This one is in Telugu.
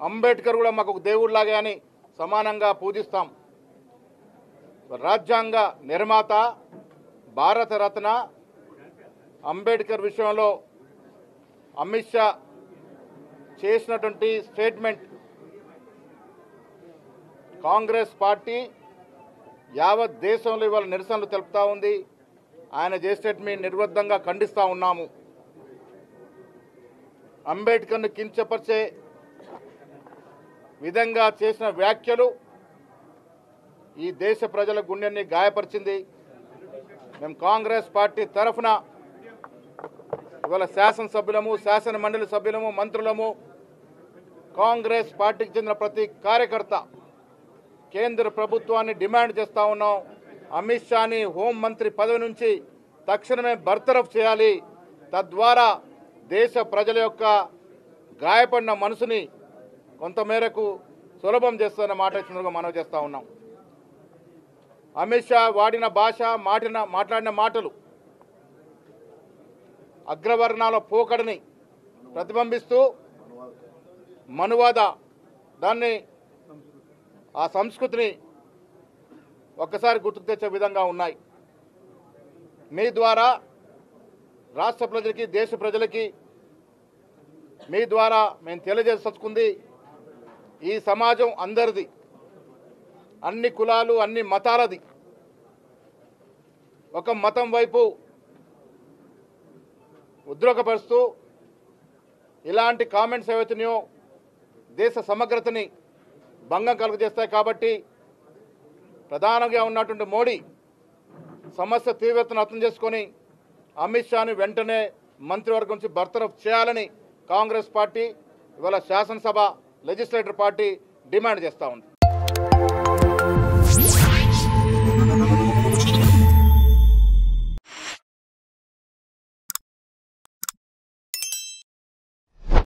అంబేద్కర్ కూడా మాకు ఒక దేవుడిలాగే అని సమానంగా పూజిస్తాం. రాజ్యాంగ నిర్మాత భారతరత్న అంబేద్కర్ విషయంలో అమిత్ షా చేసినటువంటి స్టేట్మెంట్ కాంగ్రెస్ పార్టీ యావత్ దేశంలో ఇవాళ నిరసనలు తెలుపుతా ఉంది. ఆయన చేసేటటువంటి నిర్బద్ధంగా ఖండిస్తూ ఉన్నాము. అంబేద్కర్ను కించపరిచే విధంగా చేసిన వ్యాఖ్యలు ఈ దేశ ప్రజల గుండెని గాయపరిచింది. మేము కాంగ్రెస్ పార్టీ తరఫున ఇవాళ శాసనసభ్యులము, శాసన మండలి సభ్యులము, మంత్రులము, కాంగ్రెస్ పార్టీకి చెందిన ప్రతి కార్యకర్త కేంద్ర ప్రభుత్వాన్ని డిమాండ్ చేస్తూ ఉన్నాం. అమిత్ షాని హోంమంత్రి పదవి నుంచి తక్షణమే బర్తరఫ్ చేయాలి. తద్వారా దేశ ప్రజల యొక్క గాయపడిన మనసుని కొంతమేరకు సులభం చేస్తున్న మాట ఇచ్చినట్టుగా మనవి చేస్తూ ఉన్నాం. అమిత్ షా వాడిన భాష, మాట్లాడిన మాటలు అగ్రవర్ణాల పోకడని ప్రతిబింబిస్తూ మనువాద దాన్ని ఆ సంస్కృతిని ఒక్కసారి గుర్తుకు తెచ్చే విధంగా ఉన్నాయి. మీ ద్వారా రాష్ట్ర ప్రజలకి, దేశ ప్రజలకి మీ ద్వారా మేము తెలియజేసుకుంది, ఈ సమాజం అందరిది, అన్ని కులాలు, అన్ని మతాలది. ఒక మతం వైపు ఉద్రేకపరుస్తూ ఇలాంటి కామెంట్స్ ఏవైతున్నాయో దేశ సమగ్రతని భంగం కలుగజేస్తాయి. కాబట్టి ప్రధానంగా ఉన్నటువంటి మోడీ సమస్య తీవ్రతను అర్థం చేసుకొని అమిత్ షాని వెంటనే మంత్రివర్గం నుంచి బర్తరఫ్ చేయాలని కాంగ్రెస్ పార్టీ ఇవాళ శాసనసభ లెజిస్లేటివ్ పార్టీ డిమాండ్ చేస్తూ ఉంది.